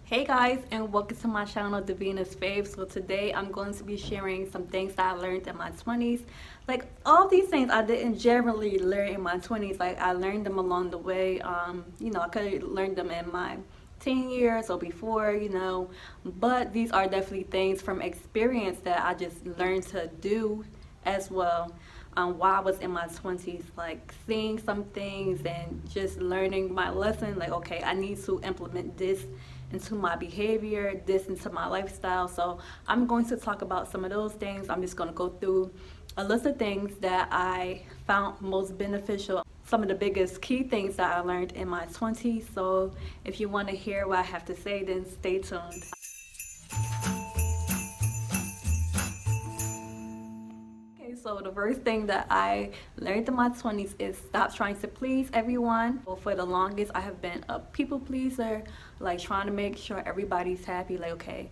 Hey guys, and welcome to my channel, Davina's Fave. So today I'm going to be sharing some things that I learned in my 20s. Like all these things I didn't generally learn in my 20s. Like I learned them along the way. I could have learned them in my teen years or before, but these are definitely things from experience that I just learned to do as well. While I was in my 20s, like seeing some things and just learning my lesson, like, okay, I need to implement this into my behavior, this into my lifestyle. So I'm going to talk about some of those things. I'm just going to go through a list of things that I found most beneficial, some of the biggest key things that I learned in my 20s. So if you want to hear what I have to say, then stay tuned. So the first thing that I learned in my 20s is stop trying to please everyone. Well, for the longest, I have been a people pleaser, like trying to make sure everybody's happy. Like, okay,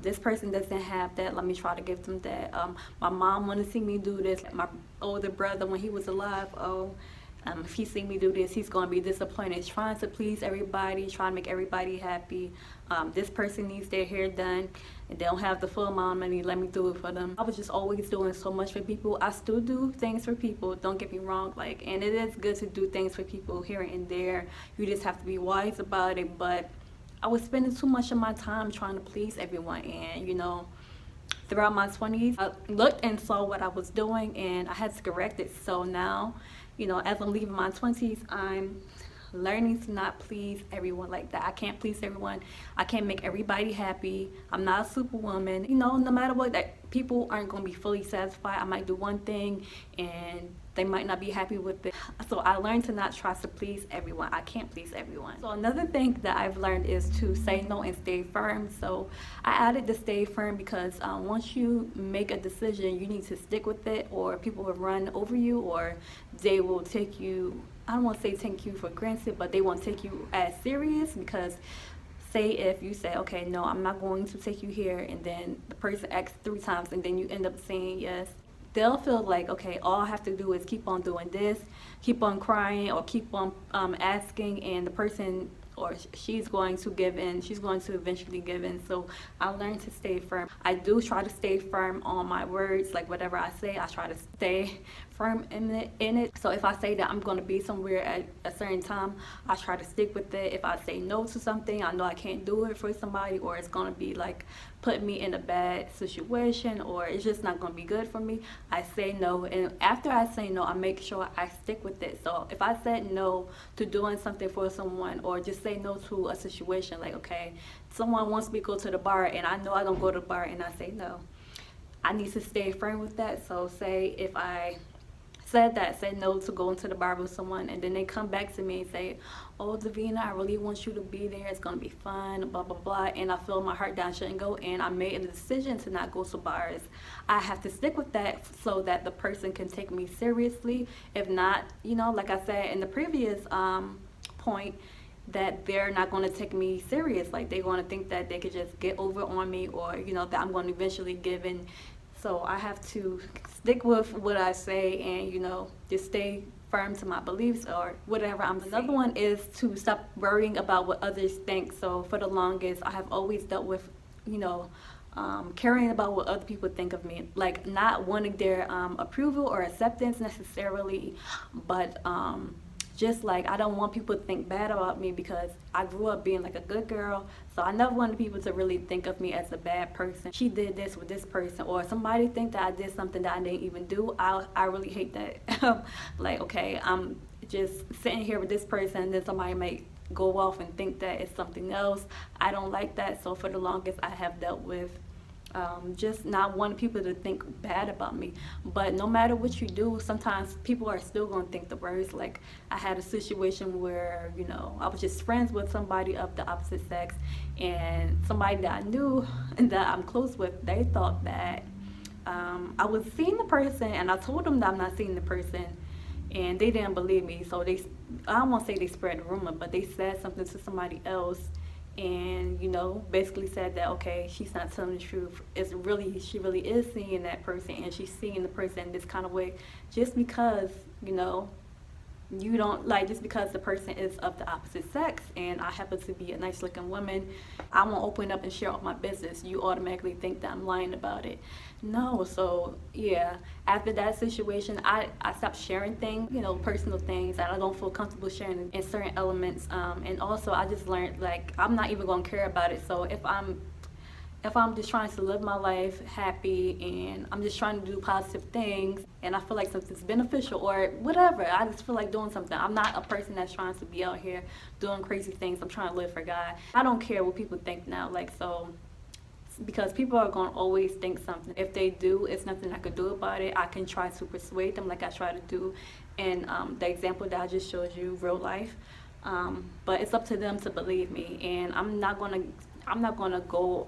this person doesn't have that, let me try to give them that. My mom wanted to see me do this. My older brother, when he was alive, if he see me do this, he's going to be disappointed. Trying to please everybody, trying to make everybody happy. This person needs their hair done and they don't have the full amount of money, let me do it for them. I was just always doing so much for people. I still do things for people, don't get me wrong, and it is good to do things for people here and there. You just have to be wise about it. But I was spending too much of my time trying to please everyone, and throughout my 20s, I looked and saw what I was doing and I had to correct it. So now, as I'm leaving my 20s, I'm learning to not please everyone like that. I can't please everyone. I can't make everybody happy. I'm not a superwoman. No matter what, that people aren't going to be fully satisfied. I might do one thing and they might not be happy with it. So I learned to not try to please everyone. I can't please everyone. So another thing that I've learned is to say no and stay firm. So I added to stay firm because once you make a decision, you need to stick with it, or people will run over you, or they will take you, I don't want to say take you for granted, but they won't take you as serious. Because say if you say, okay, no, I'm not going to take you here, and then the person asks 3 times and then you end up saying yes, they'll feel like, okay, all I have to do is keep on doing this, keep on crying, or keep on asking, and the person, or she's going to give in. She's going to eventually give in. So I learned to stay firm. I do try to stay firm on my words. Like whatever I say, I try to stay firm in it. So if I say that I'm going to be somewhere at a certain time, I try to stick with it. If I say no to something, I know I can't do it for somebody, or it's going to be like put me in a bad situation, or it's just not going to be good for me, I say no. And after I say no, I make sure I stick with it. So if I said no to doing something for someone, or just say no to a situation, like, okay, someone wants me to go to the bar and I know I don't go to the bar, and I say no, I need to stay firm with that. So say if I said no to going to the bar with someone, and then they come back to me and say, oh, Davina, I really want you to be there, it's gonna be fun, blah blah blah, and I feel my heart down, shouldn't go, and I made a decision to not go to bars, I have to stick with that so that the person can take me seriously. If not, like I said in the previous point, that they're not going to take me serious. Like they're going to think that they could just get over on me, or that I'm going to eventually give in. So I have to stick with what I say, and just stay firm to my beliefs or whatever I'm saying. Another one is to stop worrying about what others think. So for the longest, I have always dealt with caring about what other people think of me, like not wanting their approval or acceptance necessarily, but just like I don't want people to think bad about me, because I grew up being like a good girl. So I never wanted people to really think of me as a bad person. She did this with this person, or somebody think that I did something that I didn't even do. I really hate that. Like, okay, I'm just sitting here with this person, and then somebody might go off and think that it's something else. I don't like that. So for the longest, I have dealt with just not wanting people to think bad about me. But no matter what you do, sometimes people are still going to think the worst. Like I had a situation where I was just friends with somebody of the opposite sex, and somebody that I knew and that I'm close with, they thought that I was seeing the person, and I told them that I'm not seeing the person, and they didn't believe me. So I don't want to say they spread a rumor, but they said something to somebody else, and basically said that, okay, she's not telling the truth. She really is seeing that person, and she's seeing the person this kind of way just because You don't like, just because the person is of the opposite sex and I happen to be a nice looking woman, I won't open up and share all my business. You automatically think that I'm lying about it. No. So yeah, after that situation, I stopped sharing things, personal things that I don't feel comfortable sharing in certain elements. And also I just learned, like, I'm not even gonna care about it. So if I'm just trying to live my life happy and I'm just trying to do positive things and I feel like something's beneficial or whatever, I just feel like doing something. I'm not a person that's trying to be out here doing crazy things. I'm trying to live for God. I don't care what people think now, like, so, because people are going to always think something. If they do, it's nothing I can do about it. I can try to persuade them like I try to do in the example that I just showed you, real life. But it's up to them to believe me, and I'm not gonna go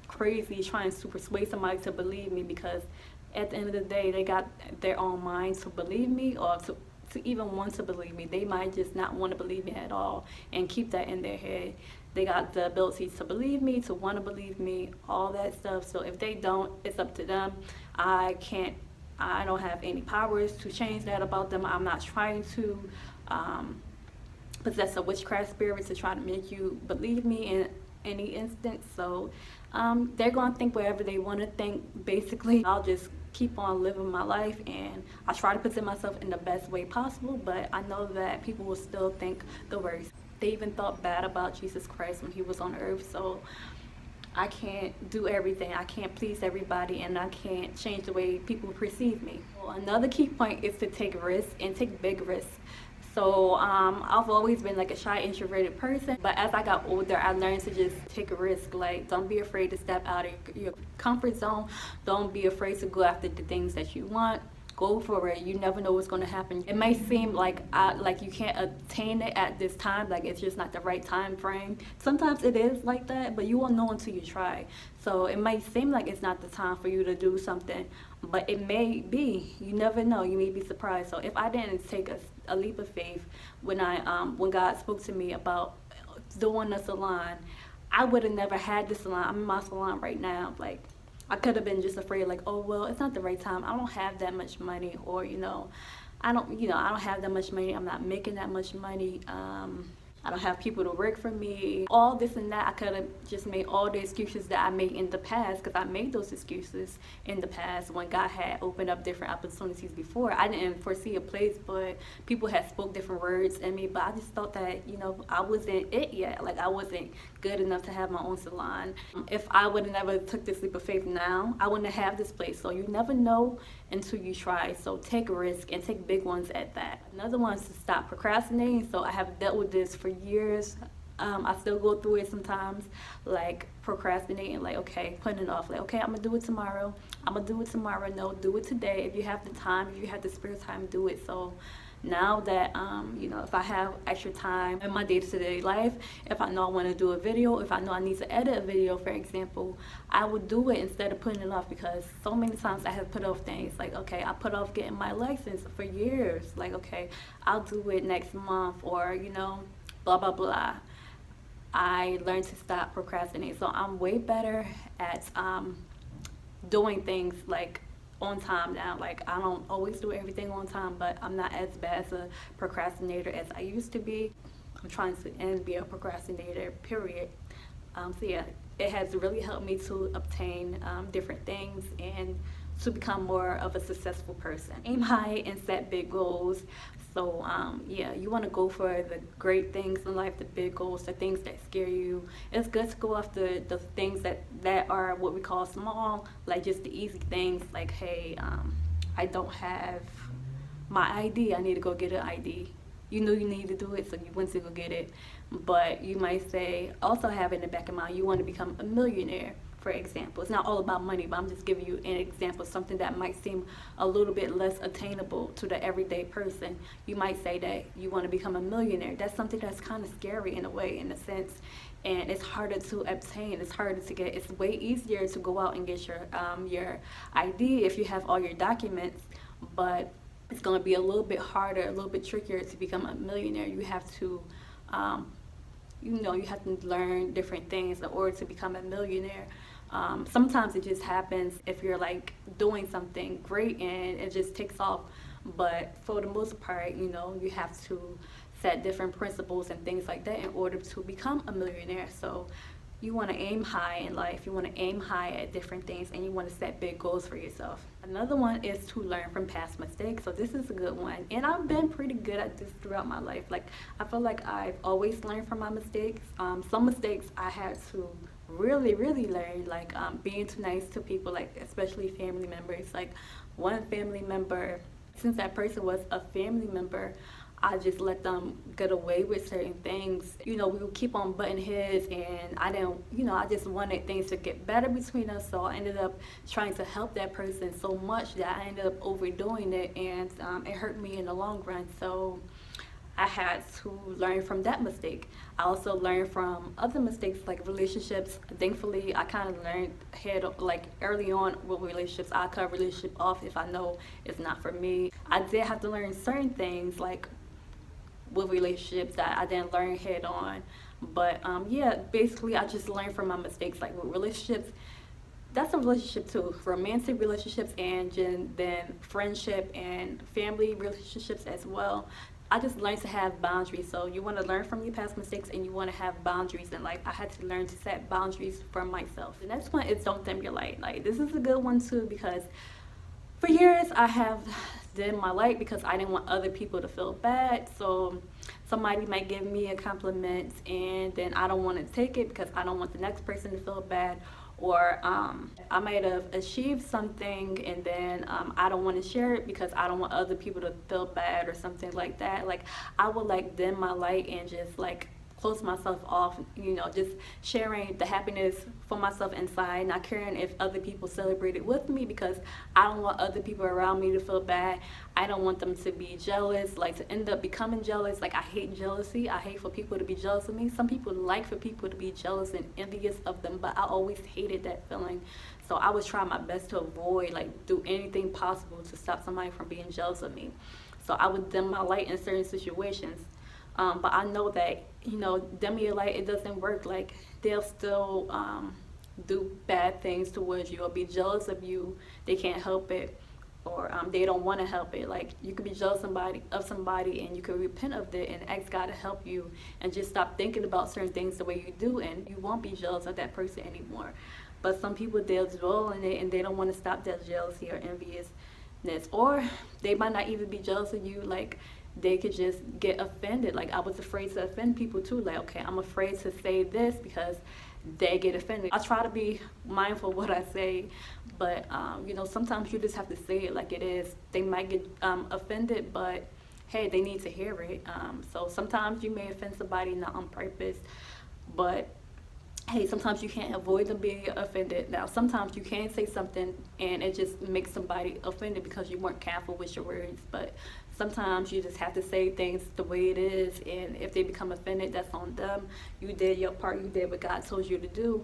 crazy trying to persuade somebody to believe me, because at the end of the day they got their own mind to believe me, or to even want to believe me. They might just not want to believe me at all and keep that in their head. They got the ability to believe me, to want to believe me, all that stuff. So if they don't, it's up to them. I don't have any powers to change that about them. I'm not trying to possess a witchcraft spirit to try to make you believe me in any instance. So they're going to think whatever they want to think. Basically, I'll just keep on living my life, and I try to present myself in the best way possible, but I know that people will still think the worst. They even thought bad about Jesus Christ when he was on earth. So I can't do everything. I can't please everybody, and I can't change the way people perceive me. Well, another key point is to take risks, and take big risks. So I've always been like a shy, introverted person, but as I got older, I learned to just take a risk. Like, don't be afraid to step out of your comfort zone. Don't be afraid to go after the things that you want. Go for it. You never know what's going to happen. It may seem like you can't attain it at this time, like it's just not the right time frame. Sometimes it is like that, but you won't know until you try. So it might seem like it's not the time for you to do something, but it may be. You never know. You may be surprised. So if I didn't take a leap of faith when God spoke to me about doing a salon, I would have never had this salon. I'm in my salon right now. Like, I could have been just afraid, like, oh, well, it's not the right time. I don't have that much money, or, I don't have that much money. I'm not making that much money. I don't have people to work for me. All this and that, I could have just made all the excuses that I made in the past, because I made those excuses in the past when God had opened up different opportunities before. I didn't foresee a place, but people had spoke different words in me, but I just thought that, I wasn't it yet. Like, I wasn't good enough to have my own salon. If I would have never took this leap of faith now, I wouldn't have this place. So you never know until you try. So take a risk, and take big ones at that. Another one is to stop procrastinating. So I have dealt with this for years. I still go through it sometimes, like procrastinating, like, okay, putting it off, like, okay, I'm gonna do it tomorrow. No, do it today. If you have the time, if you have the spare time, do it. So now that if I have extra time in my day-to-day life, if I know I want to do a video, if I know I need to edit a video, for example, I would do it instead of putting it off, because so many times I have put off things. Like, okay, I put off getting my license for years. Like, okay, I'll do it next month, or blah blah blah. I learned to stop procrastinating. So I'm way better at doing things like on time now. Like, I don't always do everything on time, but I'm not as bad as a procrastinator as I used to be. I'm trying to end be a procrastinator, period. So yeah, it has really helped me to obtain different things and to become more of a successful person. Aim high and set big goals. So yeah, you want to go for the great things in life, the big goals, the things that scare you. It's good to go after the things that are what we call small, like just the easy things, like, hey, I don't have my ID, I need to go get an ID. You know you need to do it, so you went to go get it. But you might say, also have in the back of mind, you want to become a millionaire, for example. It's not all about money, but I'm just giving you an example, something that might seem a little bit less attainable to the everyday person. You might say that you want to become a millionaire. That's something that's kind of scary in a way, in a sense, and it's harder to obtain. It's harder to get. It's way easier to go out and get your ID if you have all your documents, but it's going to be a little bit harder, a little bit trickier to become a millionaire. You have to you have to learn different things in order to become a millionaire. Sometimes it just happens if you're like doing something great and it just takes off but for the most part, you know, you have to set different principles and things like that in order to become a millionaire. So you want to aim high in life, you want to aim high at different things, and you want to set big goals for yourself. Another one is to learn from past mistakes. So this is a good one, and I've been pretty good at this throughout my life. Like, I feel like I've always learned from my mistakes. Some mistakes I had to really learn, like being too nice to people, like especially family members. Like, one family member, since that person was a family member, I just let them get away with certain things. You know, we would keep on butting heads, and I didn't, you know, I just wanted things to get better between us. So I ended up trying to help that person so much that I ended up overdoing it, and it hurt me in the long run. So I had to learn from that mistake. I also learned from other mistakes, like relationships. Thankfully, I kind of learned like early on with relationships. I cut a relationship off if I know it's not for me. I did have to learn certain things, like with relationships, that I didn't learn head on. But yeah, basically I just learned from my mistakes. Like with relationships, that's a relationship too, romantic relationships, and then friendship and family relationships as well. I just learned to have boundaries. So you want to learn from your past mistakes, and you want to have boundaries in life. I had to learn to set boundaries for myself. The next one is don't dim your light. Like, this is a good one too, because for years I have dimmed my light because I didn't want other people to feel bad. So somebody might give me a compliment, and then I don't want to take it because I don't want the next person to feel bad. Or I might have achieved something, and then I don't want to share it because I don't want other people to feel bad or something like that. Like, I would like dim my light and just like close myself off, you know, just sharing the happiness for myself inside, not caring if other people celebrate it with me, because I don't want other people around me to feel bad. I don't want them to be jealous, like to end up becoming jealous. Like, I hate jealousy. I hate for people to be jealous of me. Some people like for people to be jealous and envious of them, but I always hated that feeling. So I was trying my best to avoid, like, do anything possible to stop somebody from being jealous of me. So I would dim my light in certain situations. But I know that, you know, dimming your light, it doesn't work. Like, they'll still do bad things towards you or be jealous of you. They can't help it, or they don't want to help it. Like, you could be jealous of somebody, and you can repent of it and ask God to help you, and just stop thinking about certain things the way you do, and you won't be jealous of that person anymore. But some people, they'll dwell in it, and they don't want to stop that jealousy or enviousness, or they might not even be jealous of you. Like, they could just get offended. Like, I was afraid to offend people too. Like, okay, I'm afraid to say this because they get offended. I try to be mindful of what I say, but you know, sometimes you just have to say it like it is. They might get offended, but hey, they need to hear it. So sometimes you may offend somebody not on purpose, but hey, sometimes you can't avoid them being offended. Now, sometimes you can say something and it just makes somebody offended because you weren't careful with your words. But sometimes you just have to say things the way it is, and if they become offended, that's on them. You did your part. You did what God told you to do.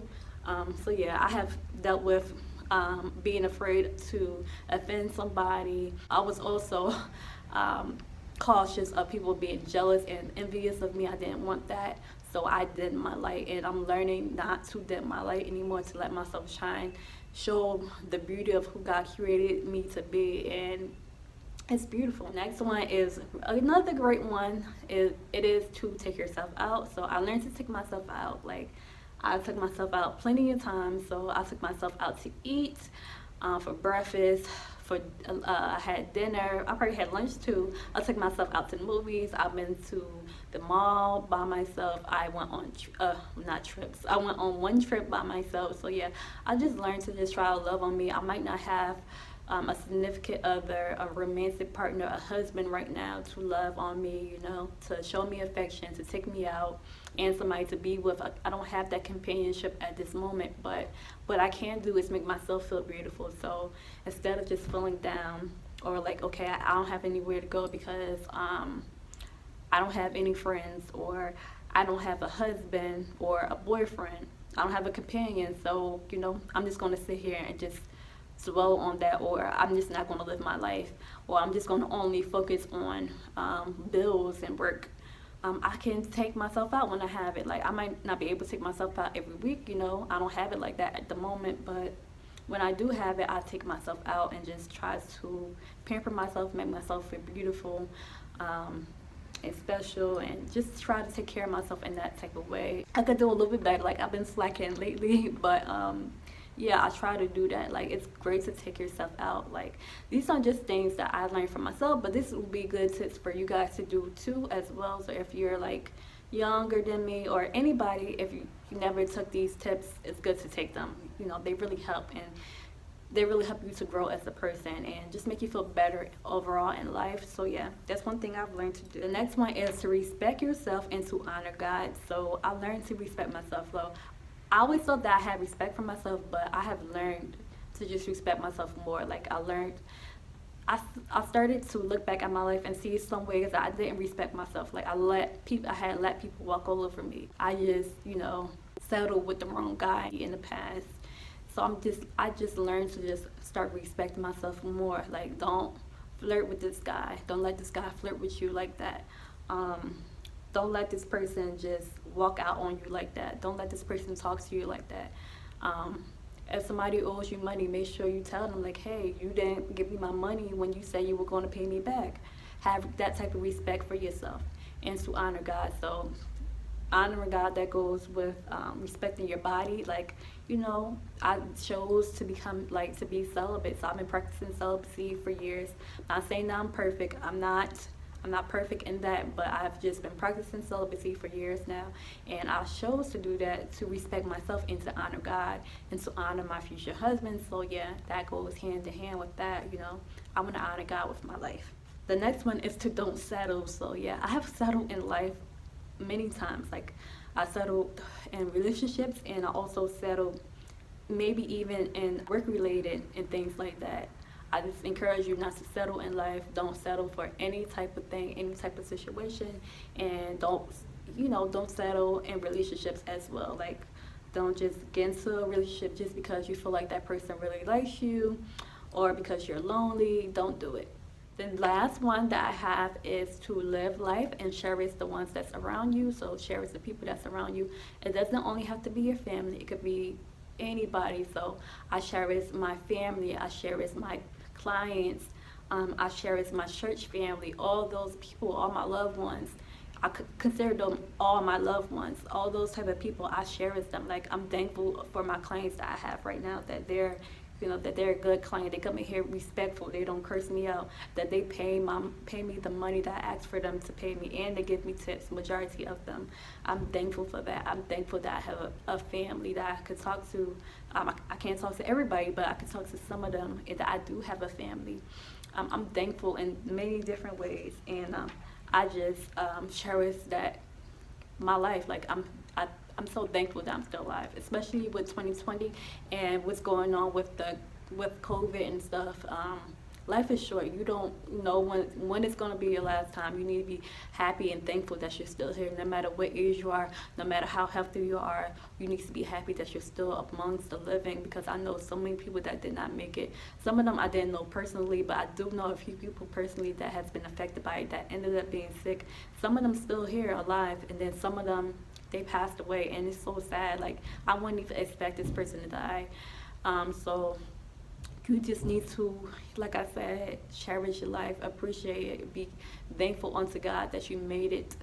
So yeah, I have dealt with being afraid to offend somebody. I was also cautious of people being jealous and envious of me. I didn't want that. So I dimmed my light, and I'm learning not to dim my light anymore, to let myself shine, show the beauty of who God created me to be, and it's beautiful. Next one is another great one. It is to take yourself out. So I learned to take myself out. Like, I took myself out plenty of times. So I took myself out to eat, for breakfast, for I had dinner. I probably had lunch too. I took myself out to the movies. I've been to the mall by myself. I went on not trips. I went on one trip by myself. So yeah, I just learned to just try to love on me. I might not have a significant other, a romantic partner, a husband right now to love on me, you know, to show me affection, to take me out, and somebody to be with. I don't have that companionship at this moment, but what I can do is make myself feel beautiful. So instead of just feeling down, or like, okay, I don't have anywhere to go because I don't have any friends, or I don't have a husband or a boyfriend, I don't have a companion, so, you know, I'm just going to sit here and just dwell on that, or I'm just not going to live my life, or I'm just going to only focus on bills and work. I can take myself out when I have it. Like, I might not be able to take myself out every week, you know. I don't have it like that at the moment, but when I do have it, I take myself out and just try to pamper myself, make myself feel beautiful and special, and just try to take care of myself in that type of way. I could do a little bit better. Like, I've been slacking lately, but yeah, I try to do that. Like, it's great to take yourself out. Like, these are just things that I learned from myself, but this will be good tips for you guys to do too as well. So if you're like younger than me, or anybody, if you never took these tips, it's good to take them. You know, they really help, and they really help you to grow as a person and just make you feel better overall in life. So yeah, that's one thing I've learned to do. The next one is to respect yourself and to honor God. So I learned to respect myself. So I always thought that I had respect for myself, but I have learned to just respect myself more. Like, I started to look back at my life and see some ways that I didn't respect myself. Like, I had let people walk all over me. I just, settled with the wrong guy in the past. So I just learned to just start respecting myself more. Like, don't flirt with this guy. Don't let this guy flirt with you like that. Don't let this person just walk out on you like that. Don't let this person talk to you like that. If somebody owes you money, make sure you tell them, like, hey, you didn't give me my money when you said you were going to pay me back. Have that type of respect for yourself, and to honor God. So honoring God, that goes with respecting your body. Like, I chose to to be celibate. So I've been practicing celibacy for years. Not saying that I'm perfect. I'm not perfect in that, but I've just been practicing celibacy for years now, and I chose to do that to respect myself and to honor God and to honor my future husband. So yeah, that goes hand in hand with that. I want to honor God with my life. The next one is to don't settle. So yeah, I have settled in life many times. Like, I settled in relationships, and I also settled maybe even in work related and things like that. I just encourage you not to settle in life. Don't settle for any type of thing, any type of situation, and don't settle in relationships as well. Like, don't just get into a relationship just because you feel like that person really likes you, or because you're lonely. Don't do it. The last one that I have is to live life and cherish the ones that's around you. So cherish the people that's around you. It doesn't only have to be your family. It could be anybody. So I cherish my family. I cherish my clients. I cherish my church family. All those people, all my loved ones. I consider them all my loved ones. All those type of people, I cherish them. Like, I'm thankful for my clients that I have right now, that they're a good client. They come in here respectful. They don't curse me out. That they pay me the money that I asked for them to pay me, and they give me tips, majority of them. I'm thankful for that. I'm thankful that I have a family that I could talk to. I can't talk to everybody, but I can talk to some of them, and that I do have a family. I'm thankful in many different ways, and I just cherish that my life. Like, I'm so thankful that I'm still alive, especially with 2020 and what's going on with COVID and stuff. Life is short. You don't know when it's going to be your last time. You need to be happy and thankful that you're still here. No matter what age you are, no matter how healthy you are, you need to be happy that you're still amongst the living, because I know so many people that did not make it. Some of them I didn't know personally, but I do know a few people personally that has been affected by it, that ended up being sick. Some of them still here alive, and then some of them, they passed away, and it's so sad. Like, I wouldn't even expect this person to die. So you just need to, like I said, cherish your life, appreciate it, be thankful unto God that you made it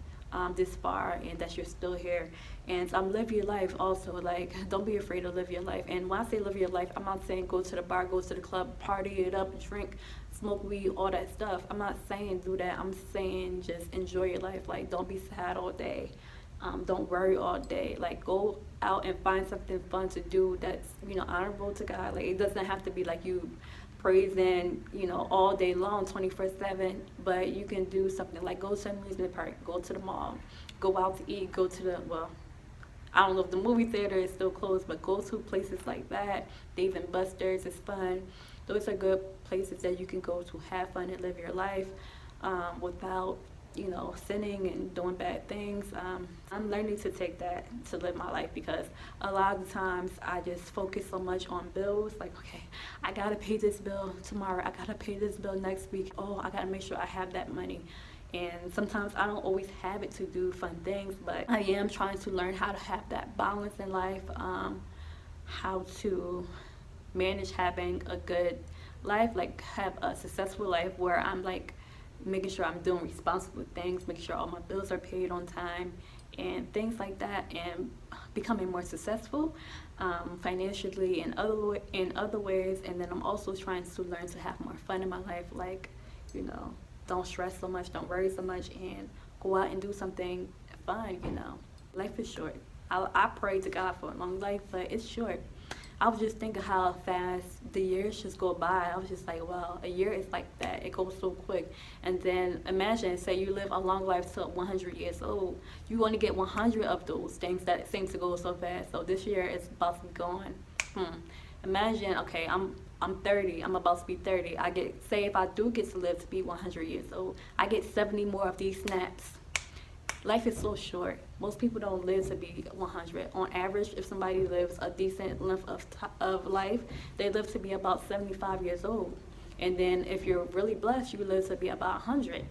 this far and that you're still here. And live your life also. Like, don't be afraid to live your life. And when I say live your life, I'm not saying go to the bar, go to the club, party it up, drink, smoke weed, all that stuff. I'm not saying do that. I'm saying just enjoy your life. Like, don't be sad all day. Don't worry all day. Like, go out and find something fun to do that's, honorable to God. Like, it doesn't have to be like you praising, all day long, 24/7. But you can do something like go to an amusement park, go to the mall, go out to eat, go to I don't know if the movie theater is still closed, but go to places like that. Dave and Buster's is fun. Those are good places that you can go to have fun and live your life without sinning and doing bad things. I'm learning to take that to live my life, because a lot of the times I just focus so much on bills. Like, okay, I gotta pay this bill tomorrow. I gotta pay this bill next week. Oh, I gotta make sure I have that money. And sometimes I don't always have it to do fun things, but I am trying to learn how to have that balance in life, how to manage having a good life, like have a successful life where I'm like making sure I'm doing responsible things, making sure all my bills are paid on time and things like that, and becoming more successful financially in other ways. And then I'm also trying to learn to have more fun in my life, like, you know, don't stress so much, don't worry so much, and go out and do something fun. You know, life is short. I pray to God for a long life, but it's short. I was just thinking how fast the years just go by. I was just like, wow, a year is like that. It goes so quick. And then imagine, say you live a long life till 100 years old. You only get 100 of those things that seem to go so fast. So this year is about to be gone. Imagine, okay, I'm 30. I'm about to be 30. Say if I do get to live to be 100 years old, I get 70 more of these snaps. Life is so short. Most people don't live to be 100. On average, if somebody lives a decent length of life, they live to be about 75 years old. And then if you're really blessed, you live to be about 100.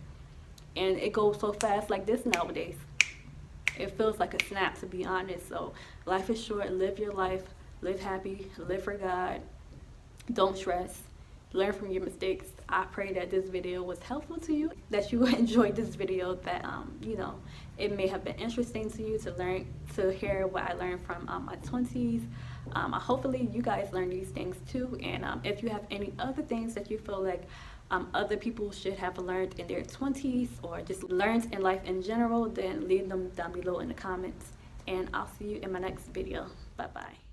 And it goes so fast like this nowadays. It feels like a snap, to be honest. So life is short. Live your life. Live happy. Live for God. Don't stress. Learn from your mistakes. I pray that this video was helpful to you, that you enjoyed this video, that you know, it may have been interesting to you to hear what I learned from my 20s. Hopefully you guys learn these things too, and if you have any other things that you feel like other people should have learned in their 20s or just learned in life in general, then leave them down below in the comments, and I'll see you in my next video. Bye bye.